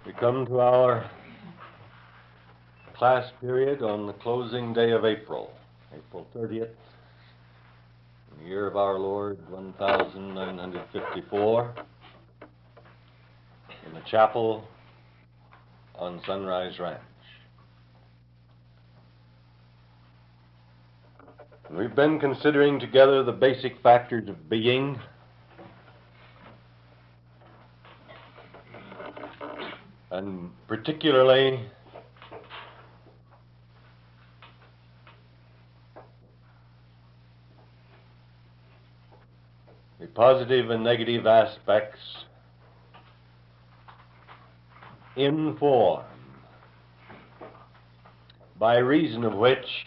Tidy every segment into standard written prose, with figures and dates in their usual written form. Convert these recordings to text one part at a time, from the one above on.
We come to our class period on the closing day of April, April 30th, in the year of our Lord 1954, in the chapel on Sunrise Ranch. We've been considering together the basic factors of being, and particularly the positive and negative aspects in form, by reason of which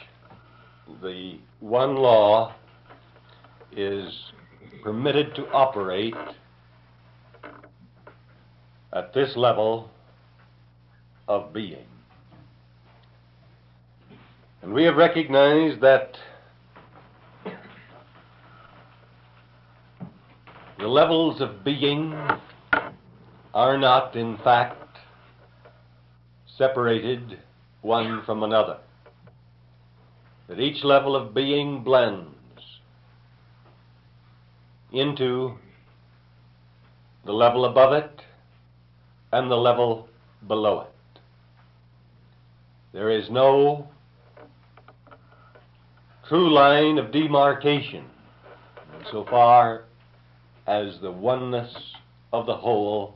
the one law is permitted to operate at this level of being. And we have recognized that the levels of being are not, in fact, separated one from another, that each level of being blends into the level above it and the level below it. There is no true line of demarcation insofar as the oneness of the whole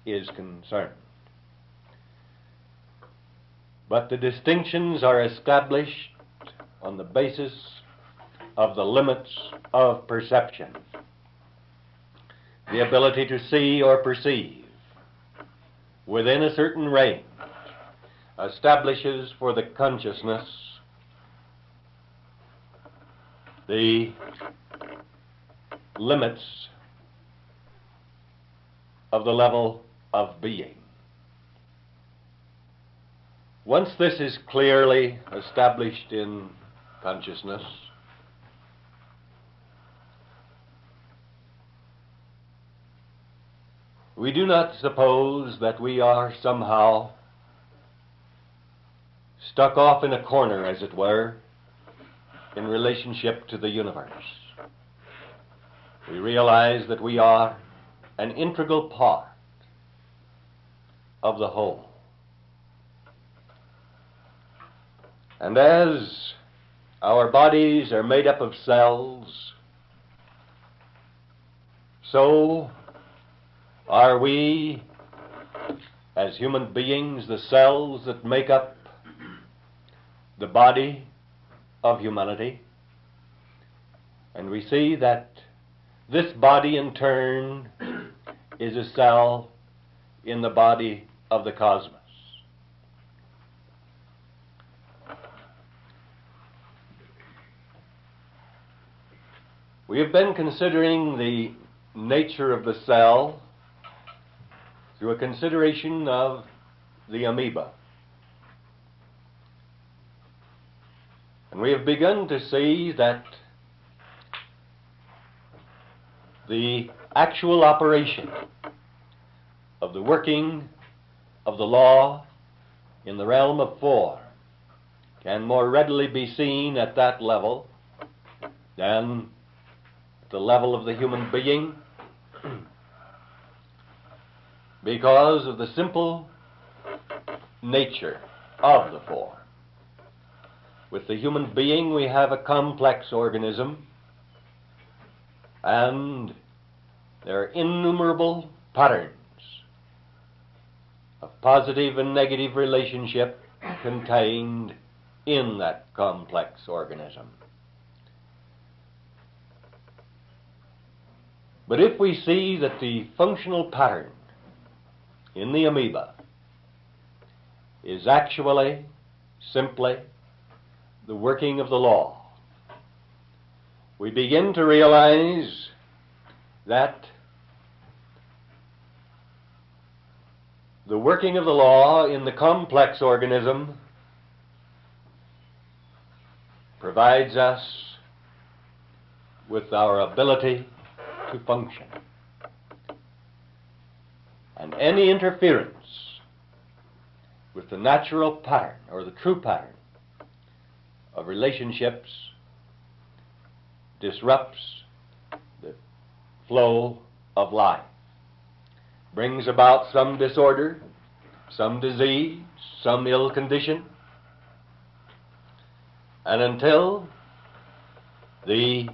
is concerned. But the distinctions are established on the basis of the limits of perception. The ability to see or perceive within a certain range establishes for the consciousness the limits of the level of being. Once this is clearly established in consciousness, we do not suppose that we are somehow stuck off in a corner, as it were, in relationship to the universe. We realize that we are an integral part of the whole. And as our bodies are made up of cells, so are we, as human beings, the cells that make up the body of humanity. And we see that this body, in turn, is a cell in the body of the cosmos. We have been considering the nature of the cell through a consideration of the amoeba. And we have begun to see that the actual operation of the working of the law in the realm of form can more readily be seen at that level than at the level of the human being, because of the simple nature of the form. With the human being, we have a complex organism, and there are innumerable patterns of positive and negative relationship contained in that complex organism. But if we see that the functional pattern in the amoeba is actually simply the working of the law, we begin to realize that the working of the law in the complex organism provides us with our ability to function. And any interference with the natural pattern or the true pattern of relationships, disrupts the flow of life, brings about some disorder, some disease, some ill condition, and until the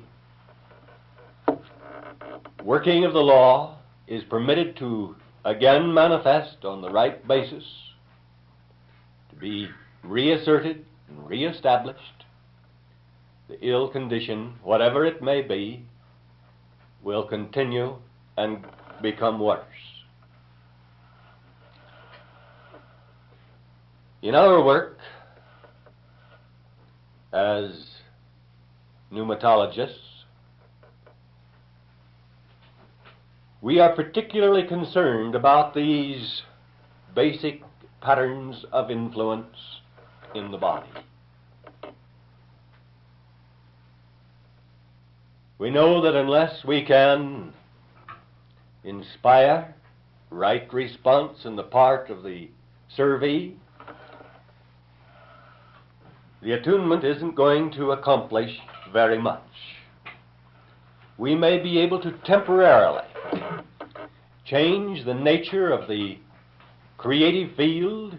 working of the law is permitted to again manifest on the right basis, to be reasserted and reestablished, the ill condition, whatever it may be, will continue and become worse. In our work as pneumatologists, we are particularly concerned about these basic patterns of influence in the body. We know that unless we can inspire right response on the part of the servee, the attunement isn't going to accomplish very much. We may be able to temporarily change the nature of the creative field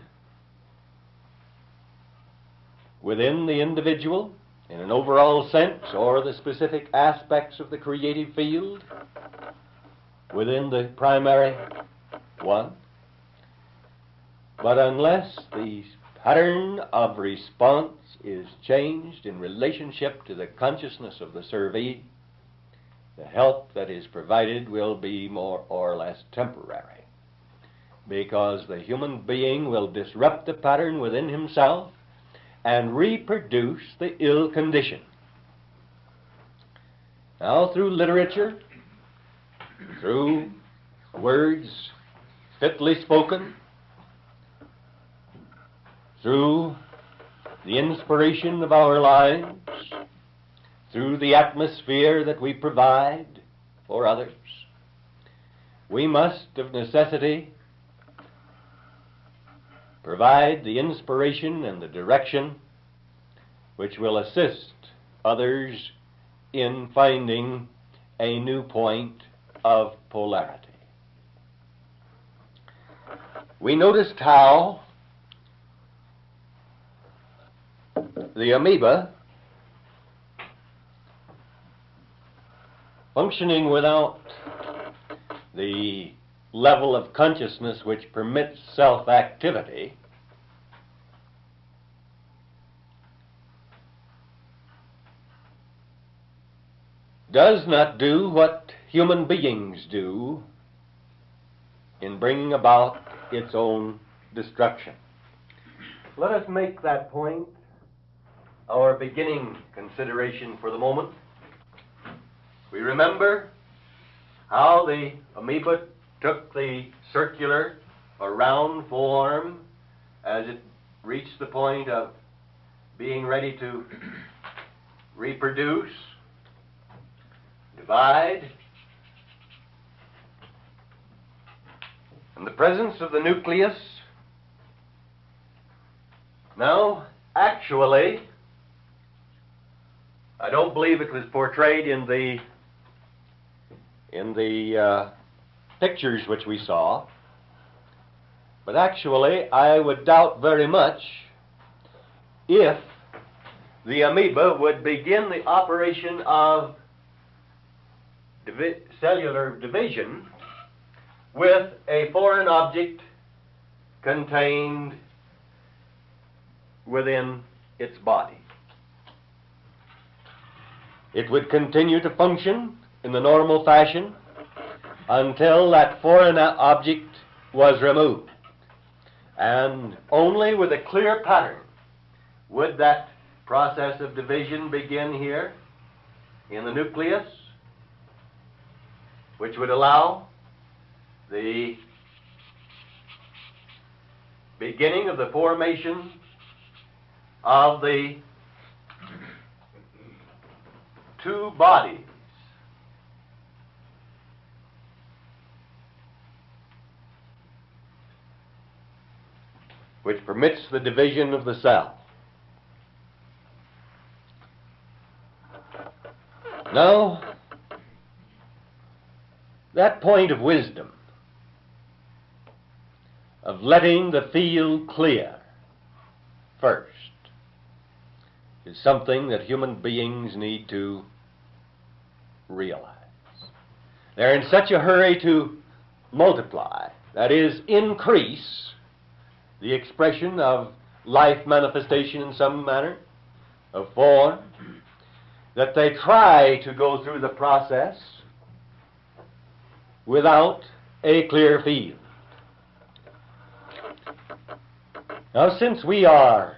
within the individual in an overall sense, or the specific aspects of the creative field within the primary one. But unless the pattern of response is changed in relationship to the consciousness of the servee, the help that is provided will be more or less temporary, because the human being will disrupt the pattern within himself and reproduce the ill condition. Now, through literature, through words fitly spoken, through the inspiration of our lives, through the atmosphere that we provide for others, we must of necessity provide the inspiration and the direction which will assist others in finding a new point of polarity. We noticed how the amoeba, functioning without the level of consciousness which permits self-activity, does not do what human beings do in bringing about its own destruction. Let us make that point our beginning consideration for the moment. We remember how the amoeba took the circular or round form as it reached the point of being ready to reproduce, divide. In the presence of the nucleus, now actually, I don't believe it was portrayed in the pictures which we saw, but actually I would doubt very much if the amoeba would begin the operation of cellular division with a foreign object contained within its body. It would continue to function in the normal fashion until that foreign object was removed. And only with a clear pattern would that process of division begin here in the nucleus, which would allow the beginning of the formation of the two bodies. which permits the division of the cell. Now, that point of wisdom, of letting the field clear first, is something that human beings need to realize. They're in such a hurry to multiply, that is, increase the expression of life manifestation in some manner, of form, that they try to go through the process without a clear field. Now, since we are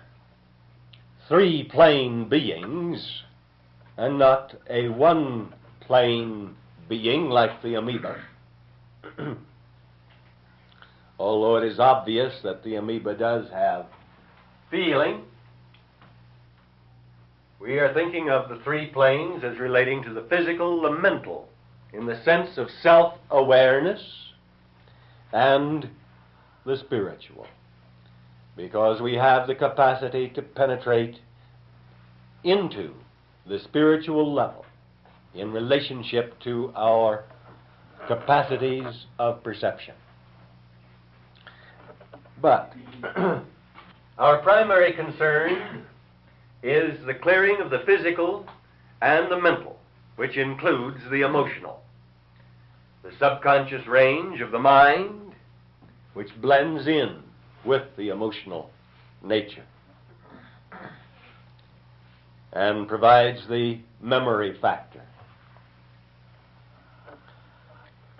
three-plane beings and not a one-plane being like the amoeba, although it is obvious that the amoeba does have feeling, we are thinking of the three planes as relating to the physical, the mental, in the sense of self-awareness, and the spiritual, because we have the capacity to penetrate into the spiritual level in relationship to our capacities of perception. But our primary concern is the clearing of the physical and the mental, which includes the emotional, the subconscious range of the mind, which blends in with the emotional nature and provides the memory factor.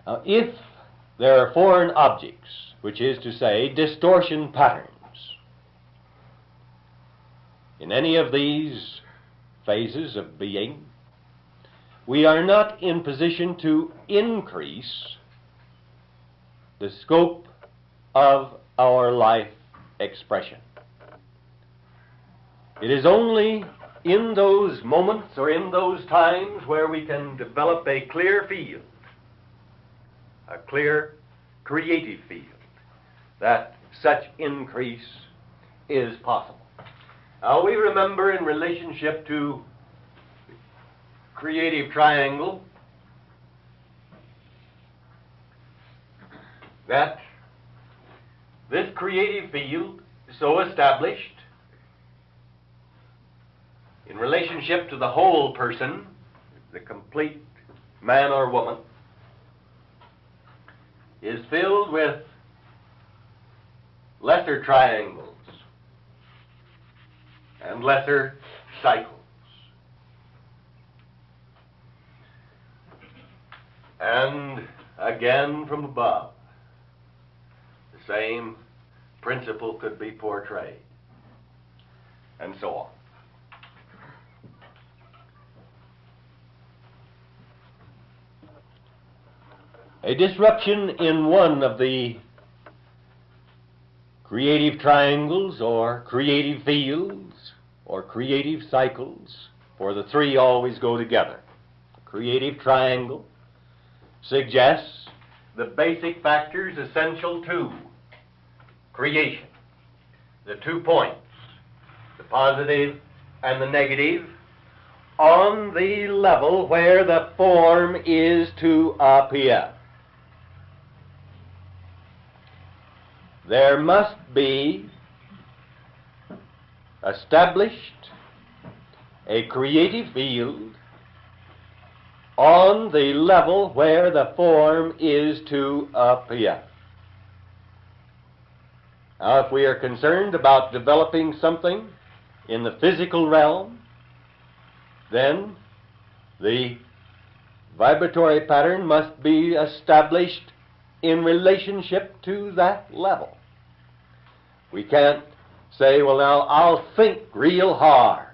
Now, if there are foreign objects, which is to say distortion patterns, in any of these phases of being, we are not in position to increase the scope of our life expression. It is only in those moments or in those times where we can develop a clear field, a clear creative field, that such increase is possible. Now, we remember in relationship to creative triangle that this creative field is so established in relationship to the whole person, the complete man or woman, is filled with lesser triangles and lesser cycles. And again from above, the same principle could be portrayed, and so on. A disruption in one of the creative triangles or creative fields or creative cycles, for the three always go together. Creative triangle suggests the basic factors essential to creation, the 2 points, the positive and the negative, on the level where the form is to appear. There must be established a creative field on the level where the form is to appear. Now, if we are concerned about developing something in the physical realm, then the vibratory pattern must be established in relationship to that level. We can't say, well, now I'll think real hard,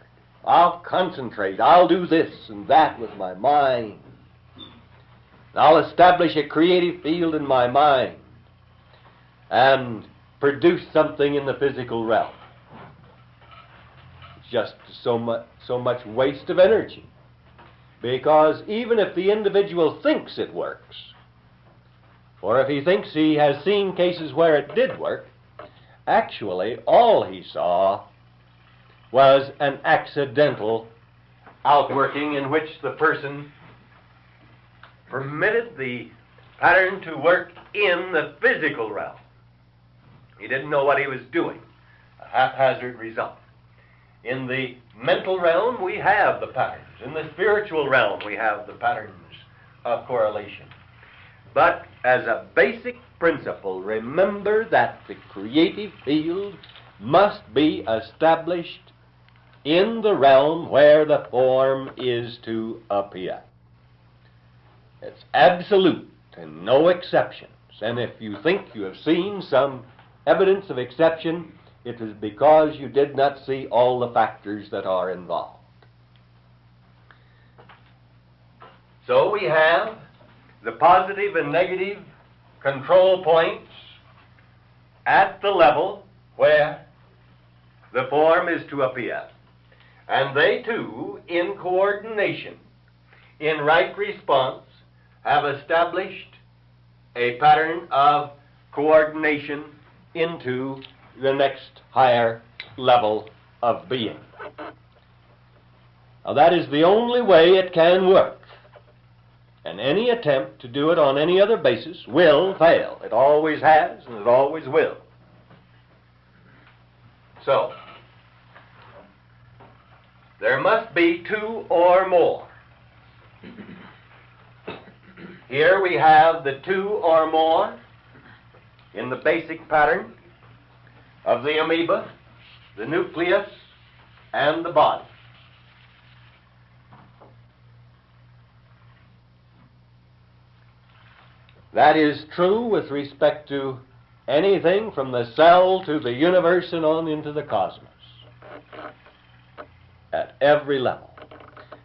I'll concentrate, I'll do this and that with my mind, I'll establish a creative field in my mind and produce something in the physical realm. It's just so much waste of energy, because even if the individual thinks it works, or if he thinks he has seen cases where it did work, actually all he saw was an accidental outworking in which the person permitted the pattern to work in the physical realm. He didn't know what he was doing, a haphazard result. In the mental realm, we have the patterns. In the spiritual realm, we have the patterns of correlation. But as a basic principle, remember that the creative field must be established in the realm where the form is to appear. It's absolute and no exceptions. And if you think you have seen some evidence of exception, it is because you did not see all the factors that are involved. So we have the positive and negative control points at the level where the form is to appear. And they too, in coordination, in right response, have established a pattern of coordination into the next higher level of being. Now that is the only way it can work. And any attempt to do it on any other basis will fail. It always has, and it always will. So, there must be two or more. Here we have the two or more in the basic pattern of the amoeba, the nucleus, and the body. That is true with respect to anything from the cell to the universe and on into the cosmos, at every level.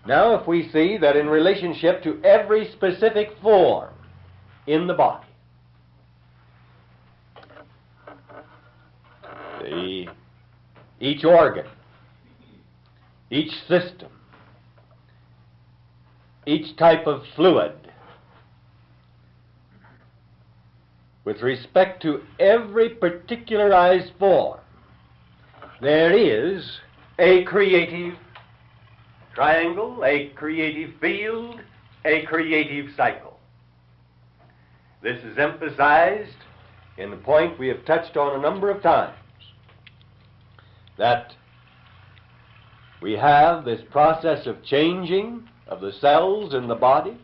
Now, if we see that in relationship to every specific form in the body, each organ, each system, each type of fluid, with respect to every particularized form, there is a creative triangle, a creative field, a creative cycle. This is emphasized in the point we have touched on a number of times, that we have this process of changing of the cells in the body,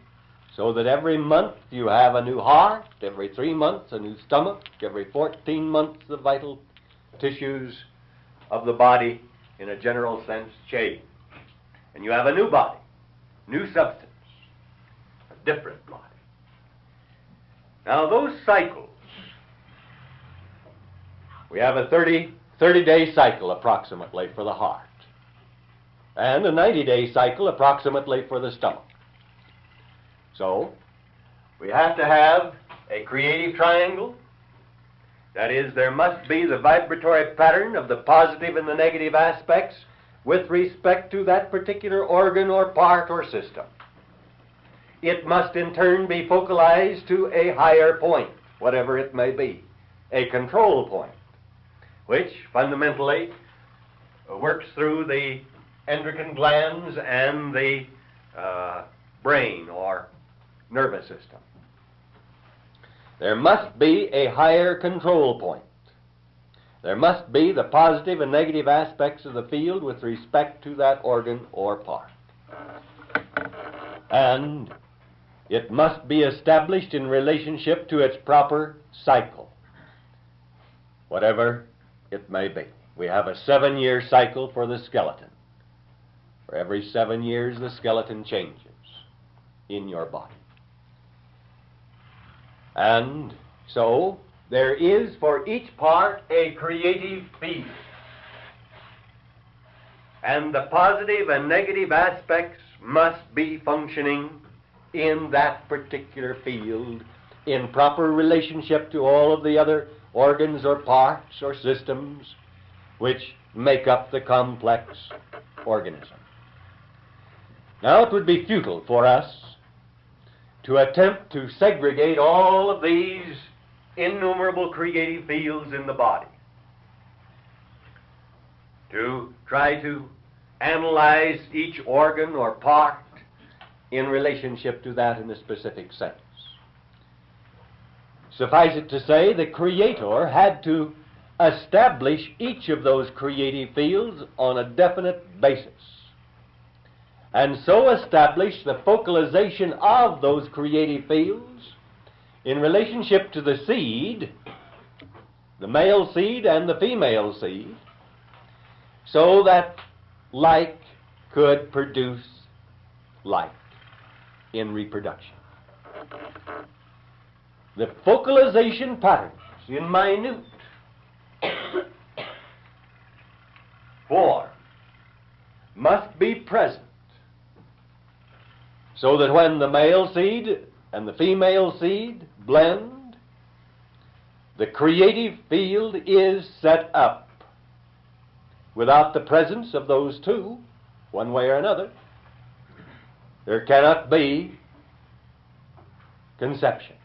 so that every month you have a new heart, every 3 months a new stomach, every 14 months the vital tissues of the body, in a general sense, change. And you have a new body, new substance, a different body. Now those cycles, we have a 30-day cycle approximately for the heart, and a 90-day cycle approximately for the stomach. So, we have to have a creative triangle. That is, there must be the vibratory pattern of the positive and the negative aspects with respect to that particular organ or part or system. It must in turn be focalized to a higher point, whatever it may be, a control point, which fundamentally works through the endocrine glands and the brain or nervous system. There must be a higher control point. There must be the positive and negative aspects of the field with respect to that organ or part. And it must be established in relationship to its proper cycle, whatever it may be. We have a 7-year cycle for the skeleton. For every 7 years, the skeleton changes in your body. And so, there is for each part a creative field. And the positive and negative aspects must be functioning in that particular field in proper relationship to all of the other organs or parts or systems which make up the complex organism. Now, it would be futile for us to attempt to segregate all of these innumerable creative fields in the body. to try to analyze each organ or part in relationship to that in a specific sense. Suffice it to say, the Creator had to establish each of those creative fields on a definite basis, and so establish the focalization of those creative fields in relationship to the seed, the male seed and the female seed, so that like could produce like in reproduction. The focalization patterns in minute form must be present, so that when the male seed and the female seed blend, the creative field is set up. Without the presence of those two, one way or another, there cannot be conception.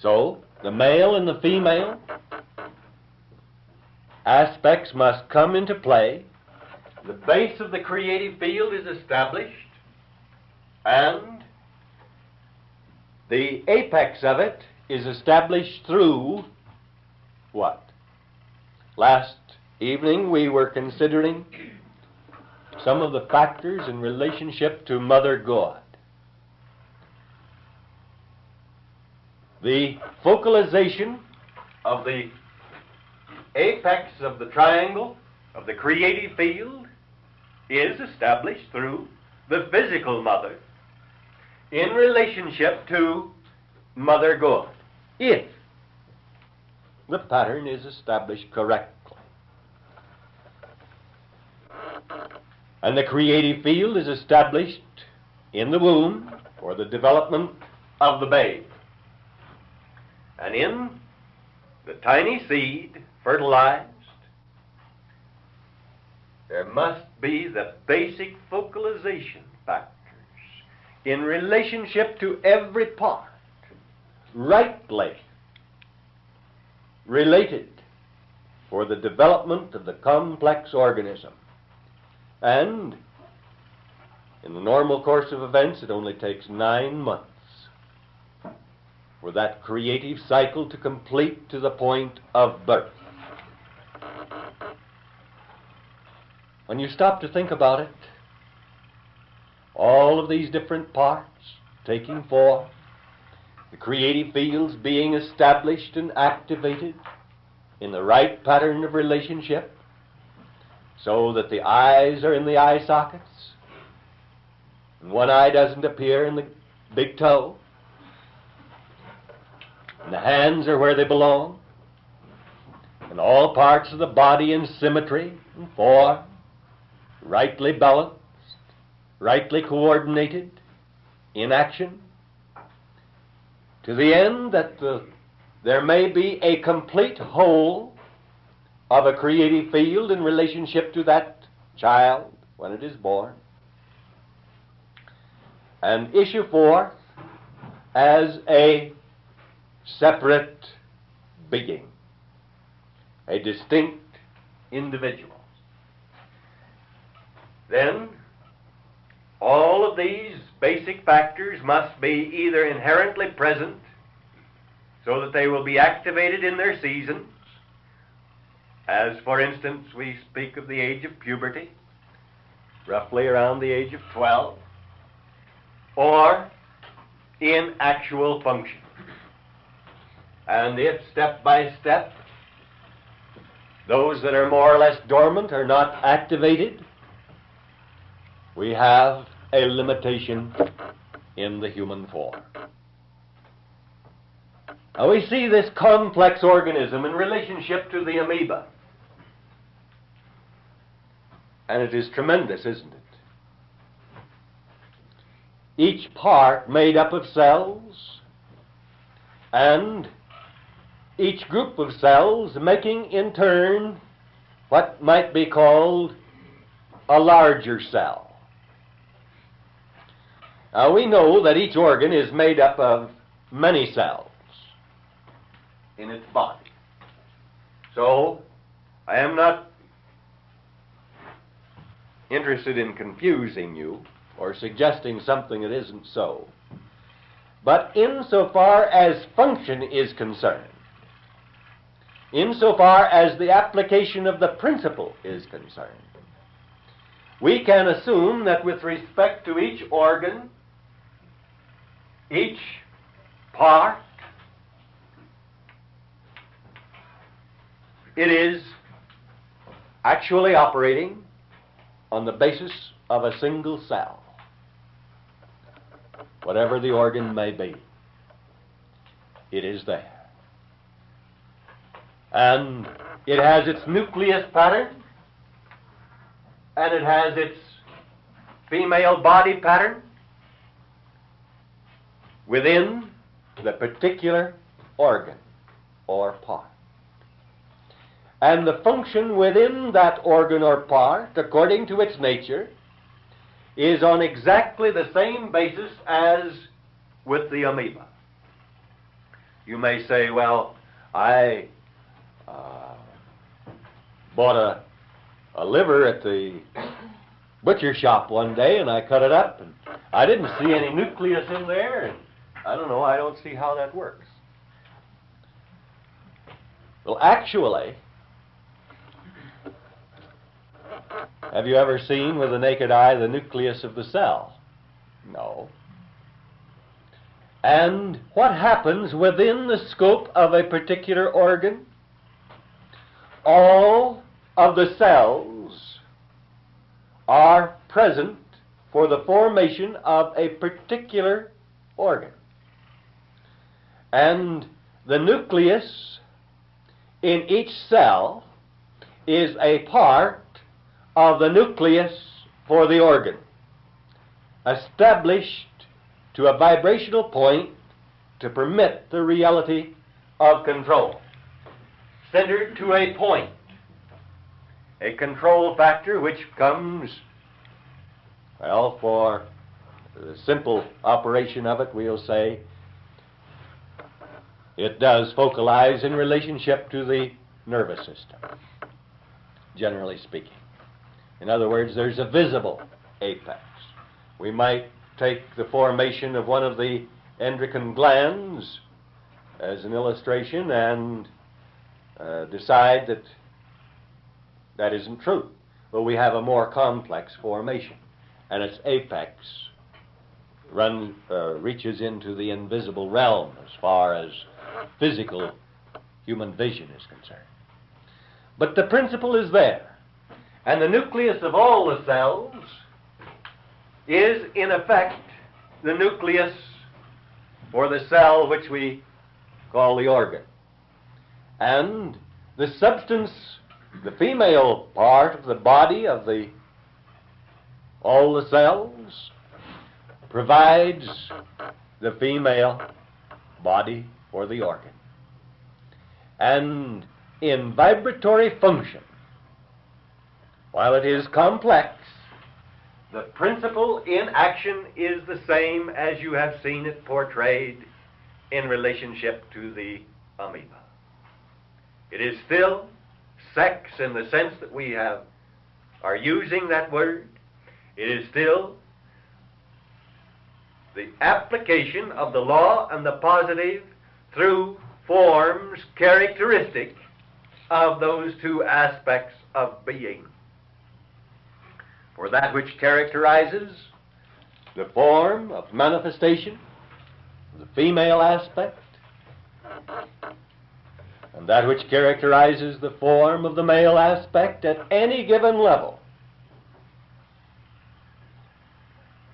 So, the male and the female aspects must come into play. The base of the creative field is established, and the apex of it is established through what? Last evening we were considering some of the factors in relationship to Mother God. The focalization of the apex of the triangle of the creative field is established through the physical mother in relationship to Mother God, if the pattern is established correctly. And the creative field is established in the womb for the development of the babe. And in the tiny seed fertilized, there must be the basic focalization factors in relationship to every part, rightly related for the development of the complex organism. And in the normal course of events, it only takes 9 months for that creative cycle to complete to the point of birth. When you stop to think about it, all of these different parts taking form, the creative fields being established and activated in the right pattern of relationship, so that the eyes are in the eye sockets, and one eye doesn't appear in the big toe, and the hands are where they belong, and all parts of the body in symmetry and form, rightly balanced, rightly coordinated in action, to the end that there may be a complete whole of a creative field in relationship to that child when it is born, and issue forth as a separate being, a distinct individual. Then all of these basic factors must be either inherently present, so that they will be activated in their seasons, as for instance we speak of the age of puberty, roughly around the age of 12, or in actual function. And if step by step those that are more or less dormant are not activated, we have a limitation in the human form. Now we see this complex organism in relationship to the amoeba. And it is tremendous, isn't it? Each part made up of cells, and each group of cells making in turn what might be called a larger cell. Now we know that each organ is made up of many cells in its body. So I am not interested in confusing you or suggesting something that isn't so. But insofar as function is concerned, insofar as the application of the principle is concerned, we can assume that with respect to each organ, each part, it is actually operating on the basis of a single cell, whatever the organ may be. It is there. And it has its nucleus pattern, and it has its female body pattern within the particular organ or part. And the function within that organ or part, according to its nature, is on exactly the same basis as with the amoeba. You may say, well, I bought a liver at the butcher shop one day, and I cut it up, and I didn't see any nucleus in there, and I don't see how that works. Well, actually, have you ever seen with the naked eye the nucleus of the cell? No. And what happens within the scope of a particular organ? All of the cells are present for the formation of a particular organ. And the nucleus in each cell is a part of the nucleus for the organ, established to a vibrational point to permit the reality of control, centered to a point, a control factor which comes, well, for the simple operation of it, we'll say, it does focalize in relationship to the nervous system, generally speaking. In other words, there's a visible apex. We might take the formation of one of the endocrine glands as an illustration and decide that that isn't true. Well, we have a more complex formation, and its apex reaches into the invisible realm as far as physical human vision is concerned. But the principle is there. And the nucleus of all the cells is, in effect, the nucleus for the cell which we call the organ. And the substance, the female part of the body of all the cells, provides the female body for the organ. And in vibratory function, while it is complex, the principle in action is the same as you have seen it portrayed in relationship to the amoeba. It is still sex in the sense that we are using that word. It is still the application of the law and the positive through forms characteristic of those two aspects of being. For that which characterizes the form of manifestation, the female aspect, and that which characterizes the form of the male aspect at any given level,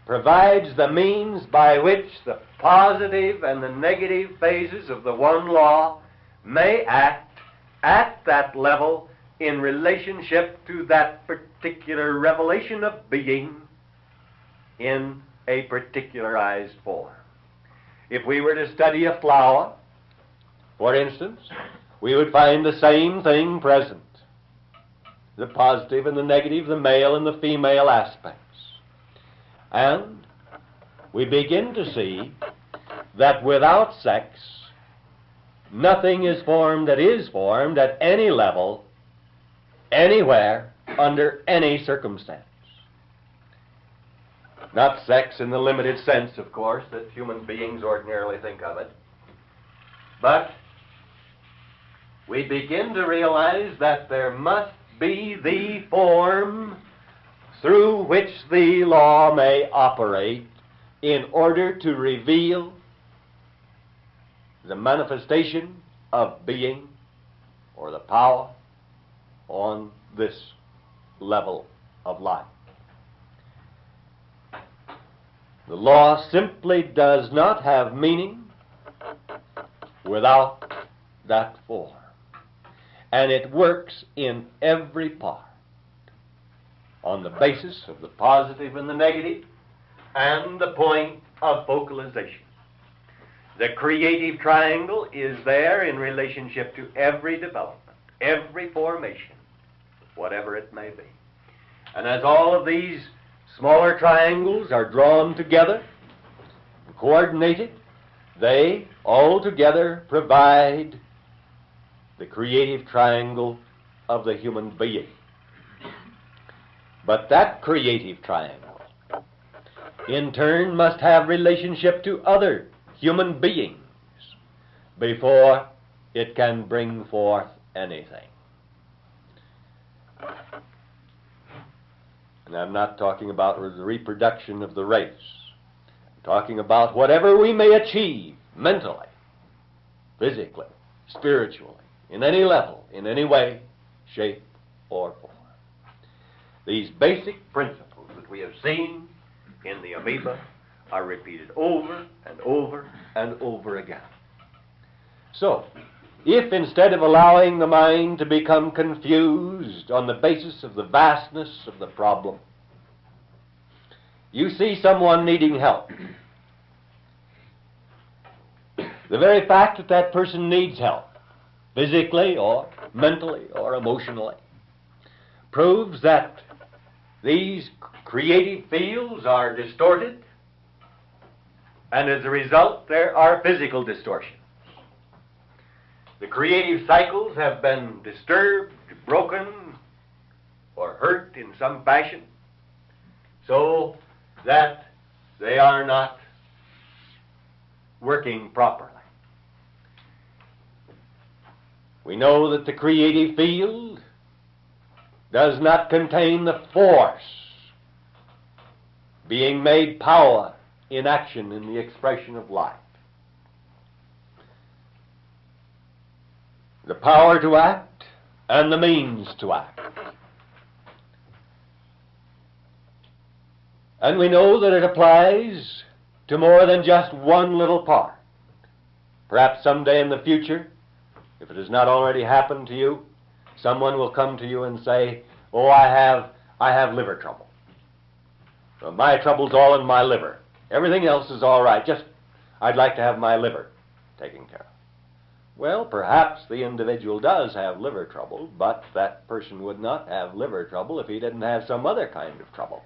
provides the means by which the positive and the negative phases of the one law may act at that level in relationship to that particular revelation of being in a particularized form. If we were to study a flower, for instance, we would find the same thing present. The positive and the negative, the male and the female aspects. And we begin to see that without sex, nothing is formed that is formed at any level anywhere, under any circumstance. Not sex in the limited sense, of course, that human beings ordinarily think of it. But we begin to realize that there must be the form through which the law may operate in order to reveal the manifestation of being or the power on this level of life. The law simply does not have meaning without that form. And it works in every part on the basis of the positive and the negative and the point of focalization. The creative triangle is there in relationship to every development, every formation, whatever it may be. And as all of these smaller triangles are drawn together and coordinated, they all together provide the creative triangle of the human being. But that creative triangle, in turn, must have relationship to other human beings before it can bring forth anything. And I'm not talking about the reproduction of the race. I'm talking about whatever we may achieve mentally, physically, spiritually, in any level, in any way, shape, or form. These basic principles that we have seen in the amoeba are repeated over and over and over again. So, if instead of allowing the mind to become confused on the basis of the vastness of the problem, you see someone needing help, the very fact that that person needs help, physically or mentally or emotionally, proves that these creative fields are distorted, and as a result there are physical distortions. The creative cycles have been disturbed, broken, or hurt in some fashion, so that they are not working properly. We know that the creative field does not contain the force being made power in action in the expression of life. The power to act and the means to act. And we know that it applies to more than just one little part. Perhaps someday in the future, if it has not already happened to you, someone will come to you and say, "Oh, I have liver trouble. Well, my trouble's all in my liver. Everything else is all right. Just, I'd like to have my liver taken care of." Well, perhaps the individual does have liver trouble, but that person would not have liver trouble if he didn't have some other kind of trouble.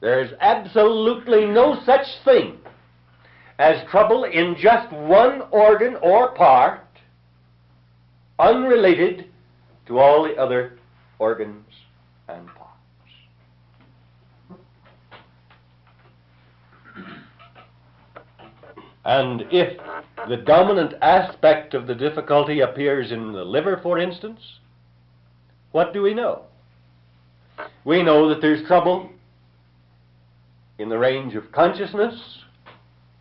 There's absolutely no such thing as trouble in just one organ or part unrelated to all the other organs and parts. And if the dominant aspect of the difficulty appears in the liver, for instance, what do we know? We know that there's trouble in the range of consciousness,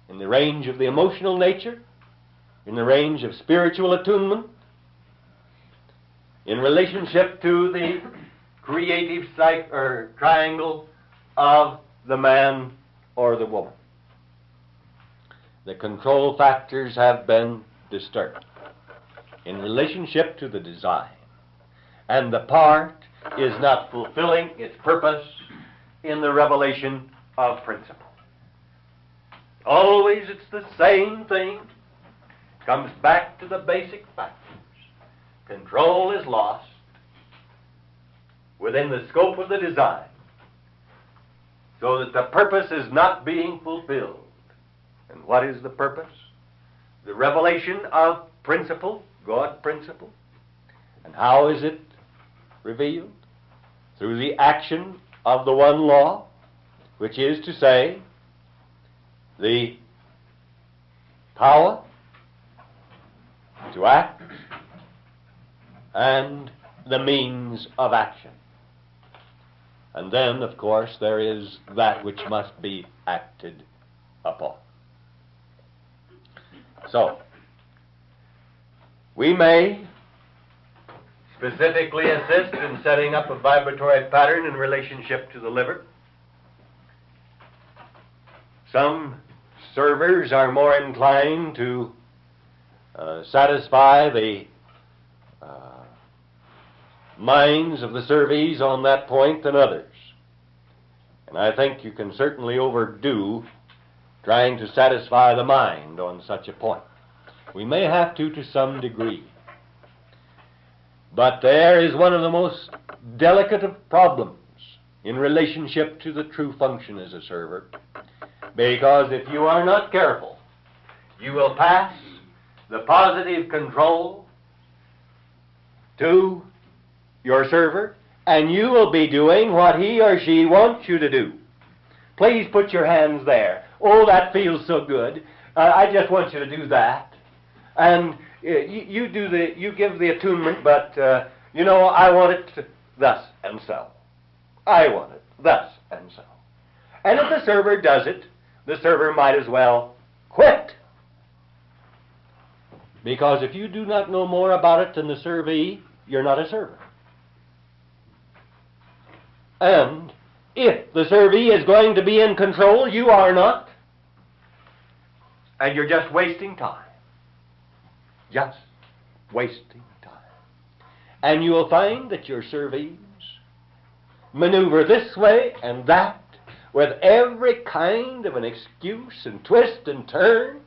in the range of the emotional nature, in the range of spiritual attunement, in relationship to the creative triangle of the man or the woman. The control factors have been disturbed in relationship to the design, and the part is not fulfilling its purpose in the revelation of principle. Always it's the same thing. Comes back to the basic factors. Control is lost within the scope of the design, so that the purpose is not being fulfilled. And what is the purpose? The revelation of principle, God principle, And how is it revealed? Through the action of the one law, which is to say, the power to act and the means of action. And then, of course, there is that which must be acted upon. So, we may specifically assist in setting up a vibratory pattern in relationship to the liver. Some servers are more inclined to satisfy the minds of the servees on that point than others. And I think you can certainly overdo trying to satisfy the mind on such a point. We may have to some degree. But there is one of the most delicate of problems in relationship to the true function as a server, because if you are not careful, you will pass the positive control to your server, and you will be doing what he or she wants you to do. Please put your hands there. Oh, that feels so good. I just want you to do that. And you give the attunement, but I want it thus and so. I want it thus and so. And if the server does it, the server might as well quit. Because if you do not know more about it than the servee, you're not a server. And if the servee is going to be in control, you are not. And you're just wasting time. Just wasting time. And you will find that your servees maneuver this way and that with every kind of an excuse and twist and turn.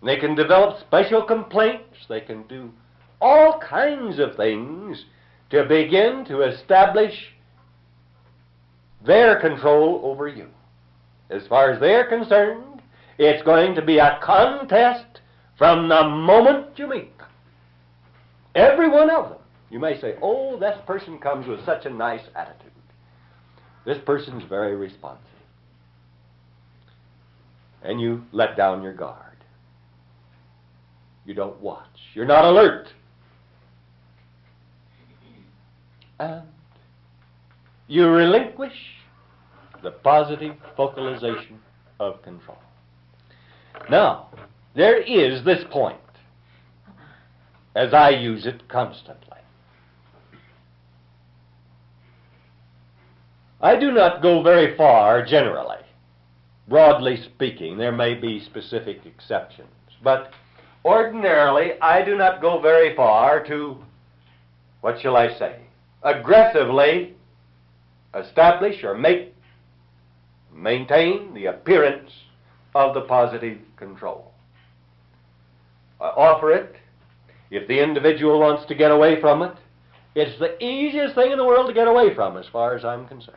They can develop special complaints. They can do all kinds of things to begin to establish their control over you. As far as they're concerned, it's going to be a contest from the moment you meet them. Every one of them. You may say, oh, this person comes with such a nice attitude. This person's very responsive. And you let down your guard. You don't watch. You're not alert. And you relinquish the positive focalization of control. Now, there is this point, as I use it constantly. I do not go very far generally. Broadly speaking, there may be specific exceptions, but ordinarily I do not go very far to, what shall I say, aggressively establish or maintain the appearance of the positive control. I offer it. If the individual wants to get away from it, it's the easiest thing in the world to get away from as far as I'm concerned.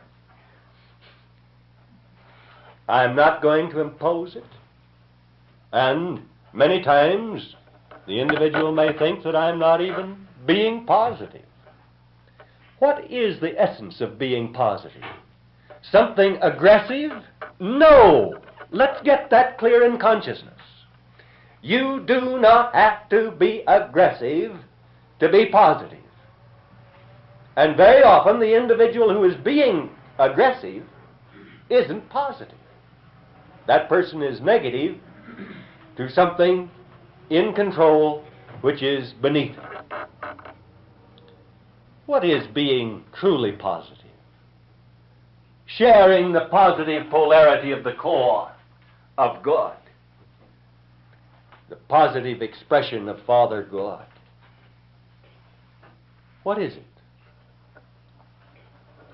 I'm not going to impose it. And many times the individual may think that I'm not even being positive. What is the essence of being positive? Something aggressive? No! Let's get that clear in consciousness. You do not have to be aggressive to be positive. And very often the individual who is being aggressive isn't positive. That person is negative to something in control which is beneath it. What is being truly positive? Sharing the positive polarity of the core of God. The positive expression of Father God. What is it?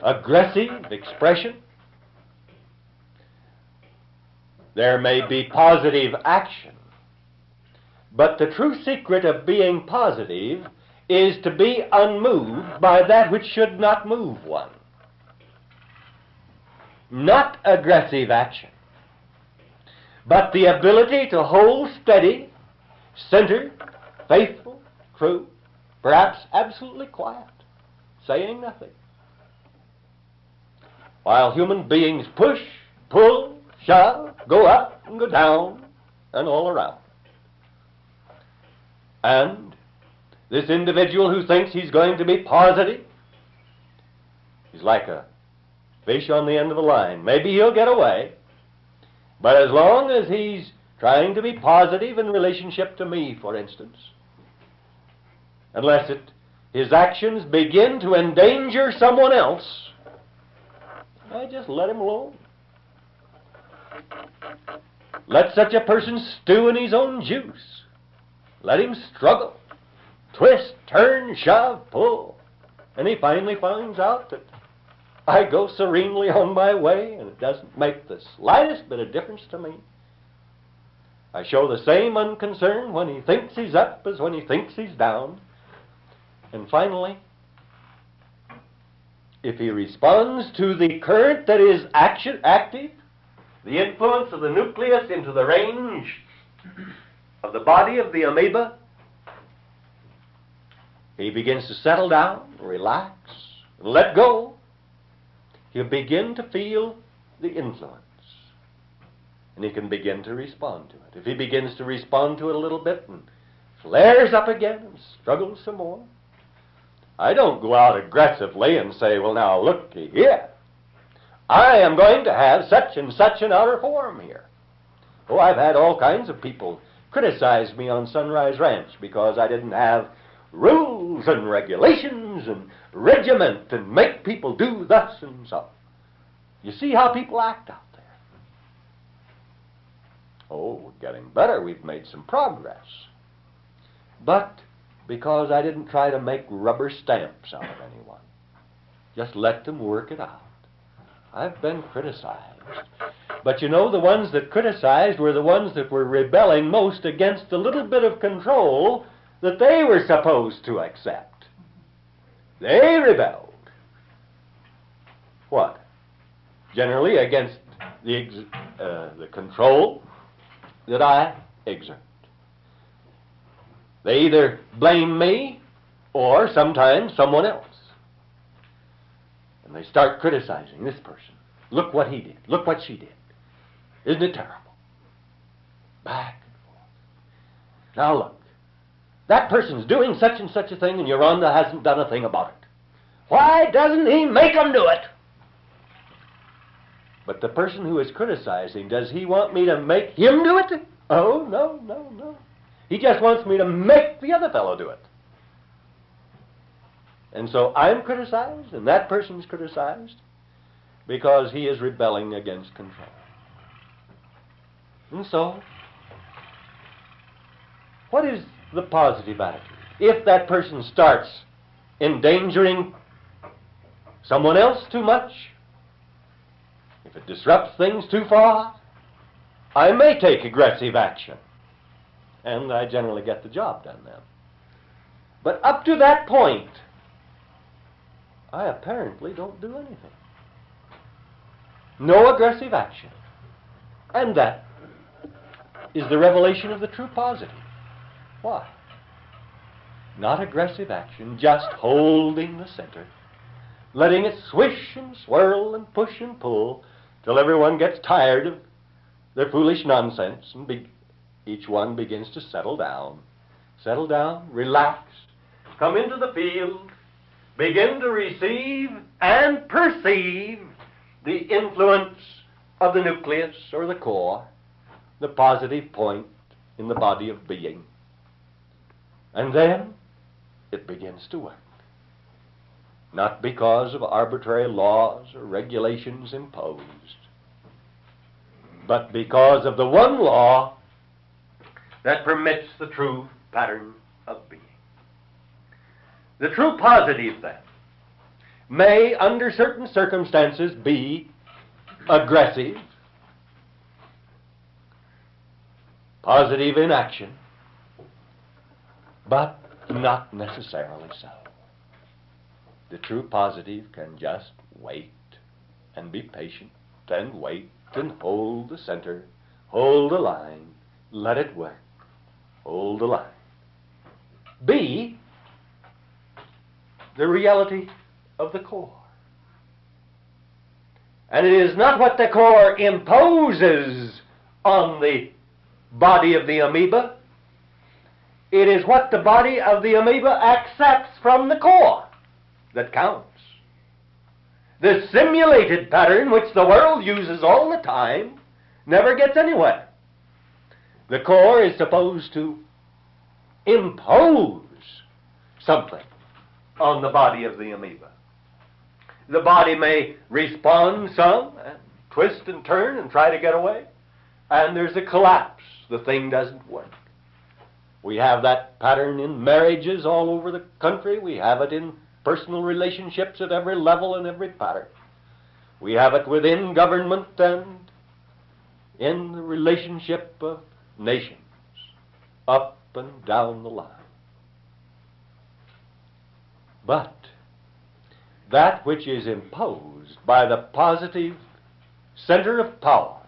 Aggressive expression? There may be positive action, but the true secret of being positive is to be unmoved by that which should not move one. Not aggressive action, but the ability to hold steady, centered, faithful, true, perhaps absolutely quiet, saying nothing, while human beings push, pull, shove, go up and go down and all around. And this individual who thinks he's going to be positive, he's like a fish on the end of the line. Maybe he'll get away, but as long as he's trying to be positive in relationship to me, for instance, unless his actions begin to endanger someone else, I just let him alone. Let such a person stew in his own juice. Let him struggle, twist, turn, shove, pull. And he finally finds out that I go serenely on my way, and it doesn't make the slightest bit of difference to me. I show the same unconcern when he thinks he's up as when he thinks he's down. And finally, if he responds to the current that is active, the influence of the nucleus into the range of the body of the amoeba, he begins to settle down, relax, let go. He'll begin to feel the influence, and he can begin to respond to it. If he begins to respond to it a little bit and flares up again and struggles some more, I don't go out aggressively and say, well, now, look here, I am going to have such and such an outer form here. Oh, I've had all kinds of people criticize me on Sunrise Ranch because I didn't have rules and regulations and regiment and make people do thus and so. You see how people act out there. Oh, we're getting better. We've made some progress. But because I didn't try to make rubber stamps out of anyone, just let them work it out. I've been criticized. But you know, the ones that criticized were the ones that were rebelling most against the little bit of control that they were supposed to accept. They rebelled. What? Generally against the control that I exert. They either blame me or sometimes someone else. And they start criticizing this person. Look what he did. Look what she did. Isn't it terrible? Back and forth. Now look. That person's doing such and such a thing, and Uranda hasn't done a thing about it. Why doesn't he make them do it? But the person who is criticizing, does he want me to make him do it? Oh, no, no, no. He just wants me to make the other fellow do it. And so I'm criticized, and that person's criticized, because he is rebelling against control. And so, what is the positive attitude? If that person starts endangering someone else too much, if it disrupts things too far, I may take aggressive action. And I generally get the job done then. But up to that point, I apparently don't do anything. No aggressive action. And that is the revelation of the true positive. Why? Not aggressive action, just holding the center, letting it swish and swirl and push and pull till everyone gets tired of their foolish nonsense and each one begins to settle down, relax, come into the field, begin to receive and perceive the influence of the nucleus or the core, the positive point in the body of being. And then it begins to work. Not because of arbitrary laws or regulations imposed, but because of the one law that permits the true pattern of being. The true positive, then, may, under certain circumstances, be aggressive, positive in action, but not necessarily so. The true positive can just wait and be patient and wait and hold the center, hold the line, let it work, hold the line. Be the reality of the core. And it is not what the core imposes on the body of the amoeba. It is what the body of the amoeba accepts from the core that counts. The simulated pattern, which the world uses all the time, never gets anywhere. The core is supposed to impose something on the body of the amoeba. The body may respond some, and twist and turn and try to get away, and there's a collapse. The thing doesn't work. We have that pattern in marriages all over the country. We have it in personal relationships at every level and every pattern. We have it within government and in the relationship of nations, up and down the line. But that which is imposed by the positive center of power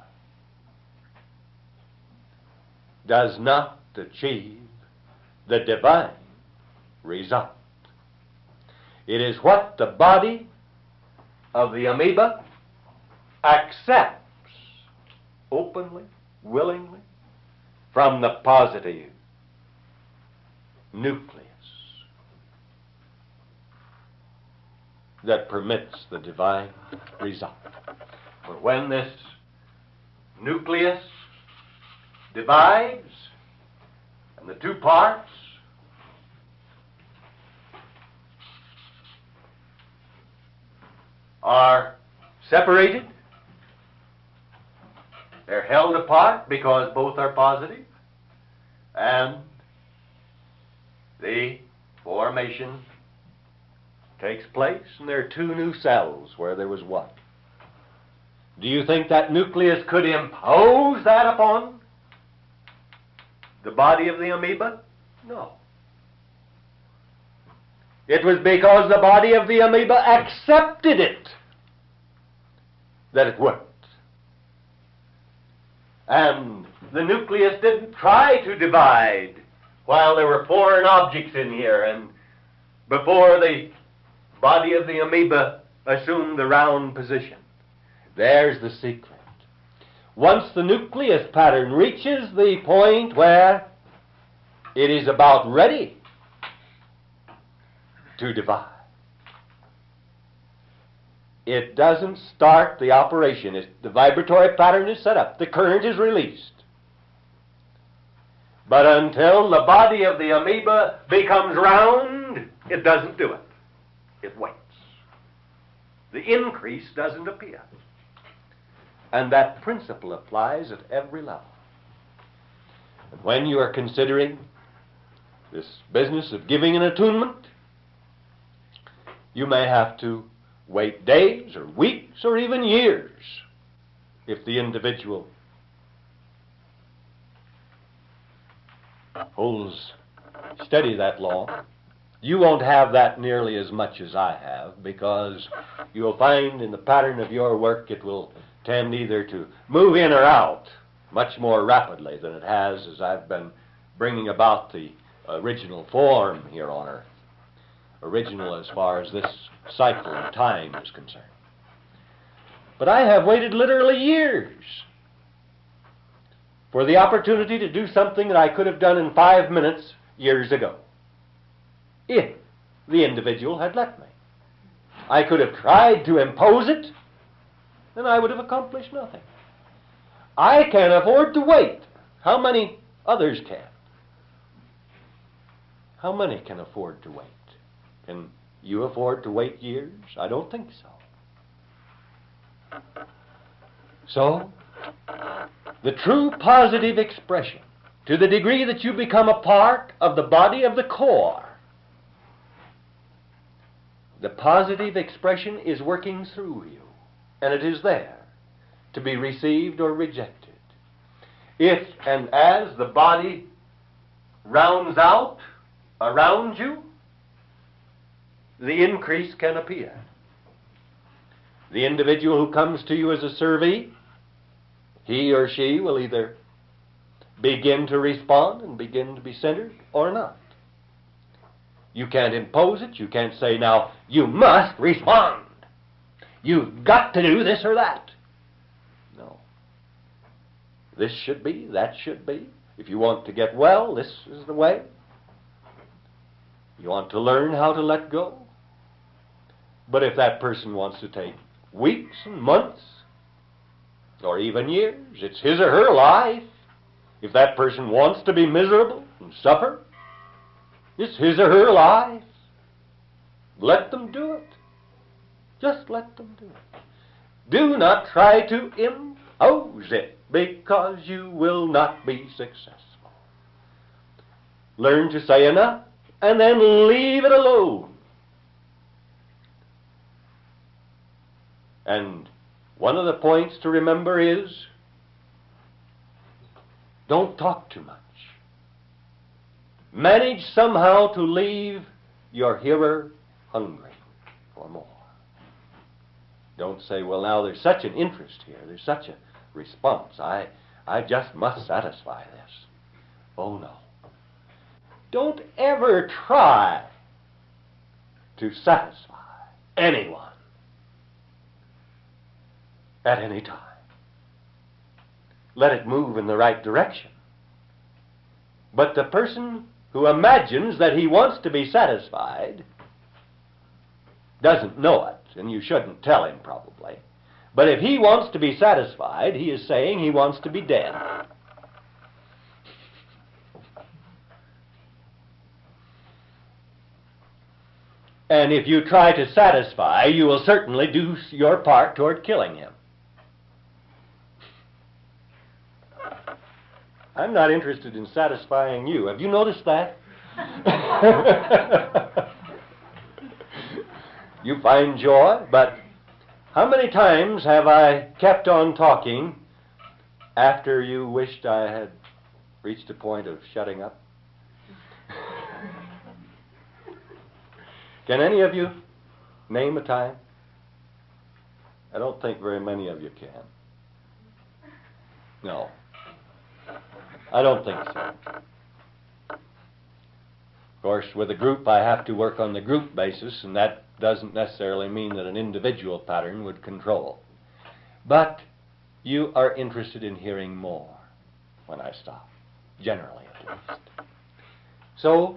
does not achieve the divine result. It is what the body of the amoeba accepts openly, willingly, from the positive nucleus that permits the divine result. But when this nucleus divides, and the two parts are separated, they're held apart because both are positive, and the formation takes place, and there are two new cells where there was one. Do you think that nucleus could impose that upon the body of the amoeba? No. It was because the body of the amoeba accepted it that it worked. And the nucleus didn't try to divide while there were foreign objects in here and before the body of the amoeba assumed the round position. There's the secret. Once the nucleus pattern reaches the point where it is about ready to divide, it doesn't start the operation. The vibratory pattern is set up. The current is released. But until the body of the amoeba becomes round, it doesn't do it. It waits. The increase doesn't appear. And that principle applies at every level. And when you are considering this business of giving an attunement, you may have to wait days or weeks or even years if the individual holds steady that long. You won't have that nearly as much as I have, because you'll find in the pattern of your work it will tend either to move in or out much more rapidly than it has as I've been bringing about the original form here on earth. Original as far as this cycle of time is concerned. But I have waited literally years for the opportunity to do something that I could have done in 5 minutes years ago, if the individual had let me. I could have tried to impose it, and I would have accomplished nothing. I can afford to wait. How many others can? How many can afford to wait? Can you afford to wait years? I don't think so. So, the true positive expression, to the degree that you become a part of the body of the core, the positive expression is working through you, and it is there to be received or rejected. If and as the body rounds out around you, the increase can appear. The individual who comes to you as a servee, he or she will either begin to respond and begin to be centered or not. You can't impose it. You can't say, now, you must respond. You've got to do this or that. No. This should be, that should be. If you want to get well, this is the way. You want to learn how to let go. But if that person wants to take weeks and months, or even years, it's his or her life. If that person wants to be miserable and suffer, it's his or her life. Let them do it. Just let them do it. Do not try to impose it, because you will not be successful. Learn to say enough, and then leave it alone. And one of the points to remember is, don't talk too much. Manage somehow to leave your hearer hungry for more. Don't say, well, now there's such an interest here, there's such a response, I just must satisfy this. Oh, no. Don't ever try to satisfy anyone at any time. Let it move in the right direction. But the person who imagines that he wants to be satisfied doesn't know it, and you shouldn't tell him probably. But if he wants to be satisfied, he is saying he wants to be dead. And if you try to satisfy, you will certainly do your part toward killing him. I'm not interested in satisfying you. Have you noticed that? You find joy, but how many times have I kept on talking after you wished I had reached a point of shutting up? Can any of you name a time? I don't think very many of you can. No. I don't think so. Of course, with a group, I have to work on the group basis, and that doesn't necessarily mean that an individual pattern would control. But you are interested in hearing more when I stop, generally at least. So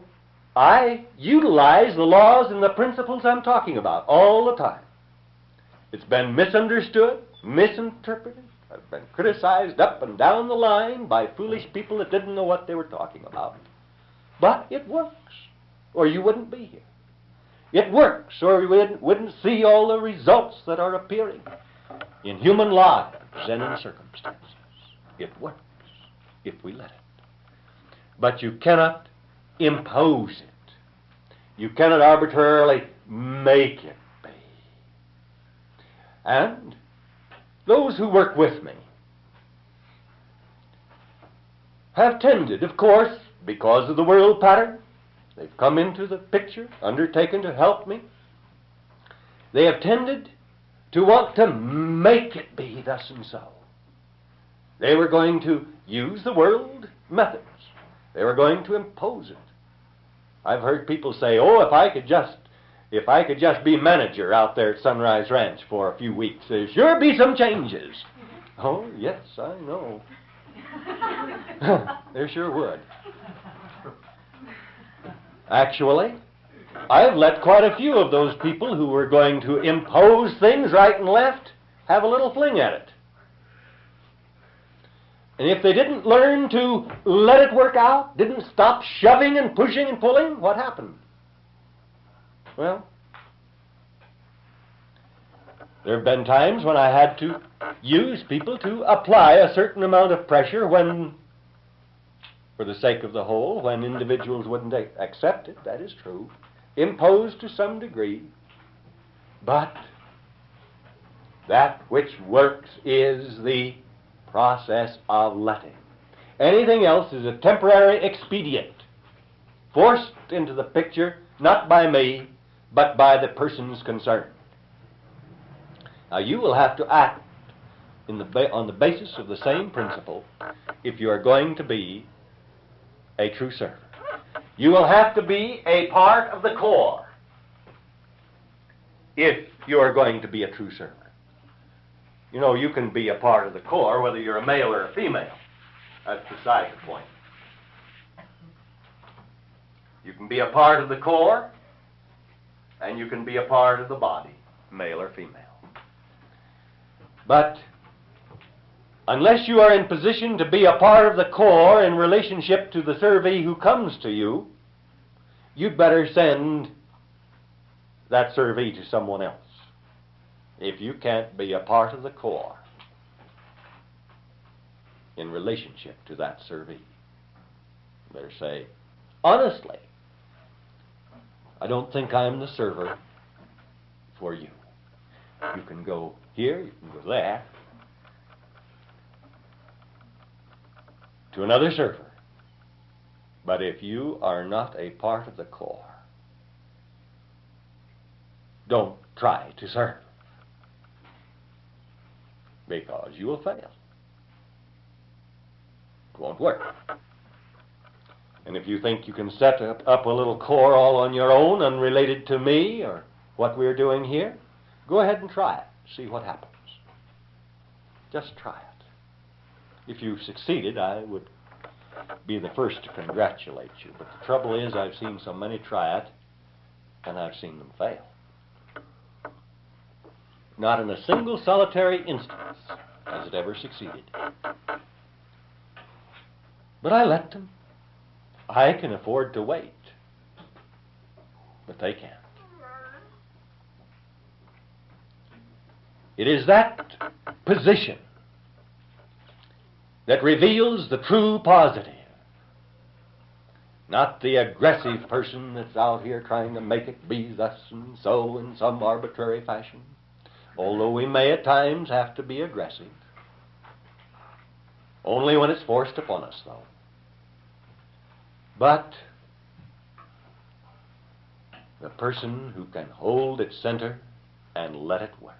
I utilize the laws and the principles I'm talking about all the time. It's been misunderstood, misinterpreted. I've been criticized up and down the line by foolish people that didn't know what they were talking about. But it works, or you wouldn't be here. It works, or we wouldn't see all the results that are appearing in human lives and in circumstances. It works if we let it. But you cannot impose it. You cannot arbitrarily make it be. And those who work with me have tended, of course, because of the world pattern, they've come into the picture, undertaken to help me. They have tended to want to make it be thus and so. They were going to use the world methods. They were going to impose it. I've heard people say, oh, if I could just be manager out there at Sunrise Ranch for a few weeks, there'd sure be some changes. Oh, yes, I know. There sure would. Actually, I've let quite a few of those people who were going to impose things right and left have a little fling at it. And if they didn't learn to let it work out, didn't stop shoving and pushing and pulling, what happened? Well, there have been times when I had to use people to apply a certain amount of pressure when, for the sake of the whole, when individuals wouldn't accept it, that is true, imposed to some degree, but that which works is the process of letting. Anything else is a temporary expedient, forced into the picture, not by me, but by the persons concerned. Now you will have to act on the basis of the same principle if you are going to be a true servant. You will have to be a part of the core if you are going to be a true servant. You know, you can be a part of the core whether you're a male or a female. That's beside the point. You can be a part of the core, and you can be a part of the body, male or female. But unless you are in position to be a part of the core in relationship to the servee who comes to you, you'd better send that servee to someone else. If you can't be a part of the core in relationship to that servee, you better say, honestly, I don't think I'm the server for you. You can go here, you can go there, to another server. But if you are not a part of the core, don't try to serve, because you will fail. It won't work. And if you think you can set up a little core all on your own, unrelated to me or what we're doing here, go ahead and try it. See what happens. Just try it. If you succeeded, I would be the first to congratulate you. But the trouble is, I've seen so many try it, and I've seen them fail. Not in a single solitary instance has it ever succeeded. But I let them. I can afford to wait, but they can't. It is that position that reveals the true positive, not the aggressive person that's out here trying to make it be thus and so in some arbitrary fashion, although we may at times have to be aggressive. Only when it's forced upon us, though. But the person who can hold its center and let it work.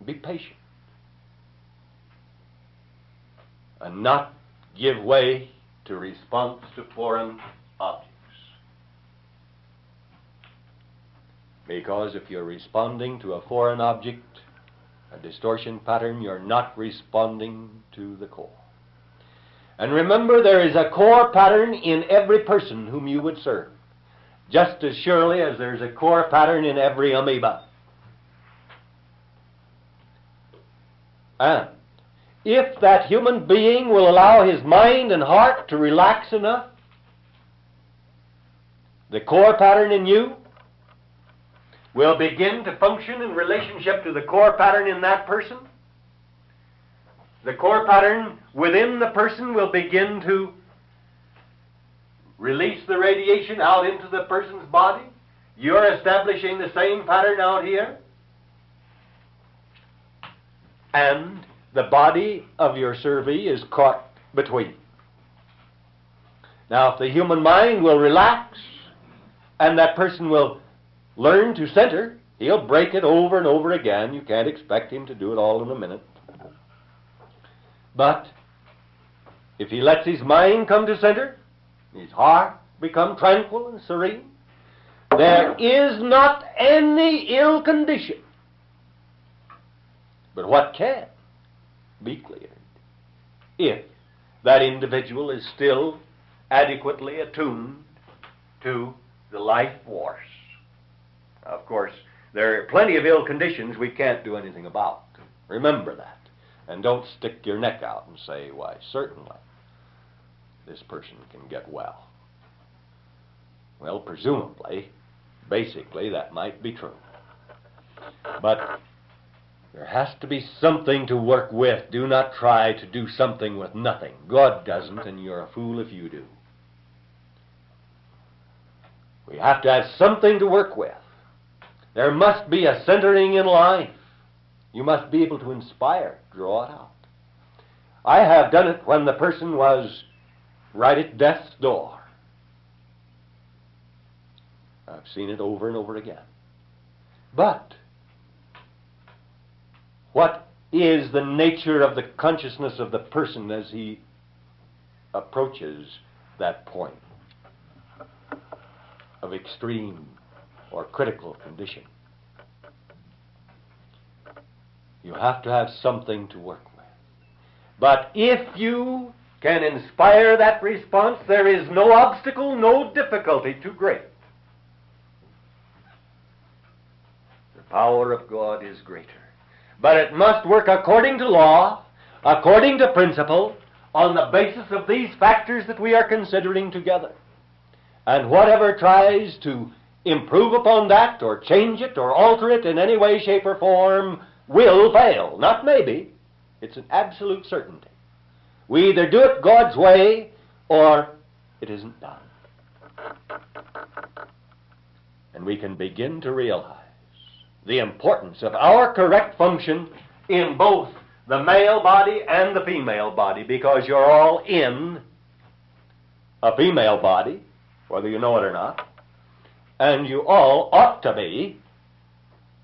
Be patient. And not give way to response to foreign objects. Because if you're responding to a foreign object, a distortion pattern, you're not responding to the core. And remember, there is a core pattern in every person whom you would serve, just as surely as there's a core pattern in every amoeba. And if that human being will allow his mind and heart to relax enough, the core pattern in you will begin to function in relationship to the core pattern in that person. The core pattern within the person will begin to release the radiation out into the person's body. You're establishing the same pattern out here. And the body of your servee is caught between. Now, if the human mind will relax and that person will learn to center, he'll break it over and over again. You can't expect him to do it all in a minute. But if he lets his mind come to center, his heart become tranquil and serene, there is not any ill condition. But what can be cleared if that individual is still adequately attuned to the life force? Of course, there are plenty of ill conditions we can't do anything about. Remember that. And don't stick your neck out and say, why, certainly, this person can get well. Well, presumably, basically, that might be true. But there has to be something to work with. Do not try to do something with nothing. God doesn't, and you're a fool if you do. We have to have something to work with. There must be a centering in life. You must be able to inspire, draw it out. I have done it when the person was right at death's door. I've seen it over and over again. But what is the nature of the consciousness of the person as he approaches that point? of extreme or critical condition. You have to have something to work with. But if you can inspire that response, there is no obstacle, no difficulty too great. The power of God is greater. But it must work according to law, according to principle, on the basis of these factors that we are considering together. And whatever tries to improve upon that, or change it, or alter it in any way, shape, or form, will fail. Not maybe. It's an absolute certainty. We either do it God's way, or it isn't done. And we can begin to realize the importance of our correct function in both the male body and the female body, because you're all in a female body, whether you know it or not, and you all ought to be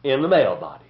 in the male body.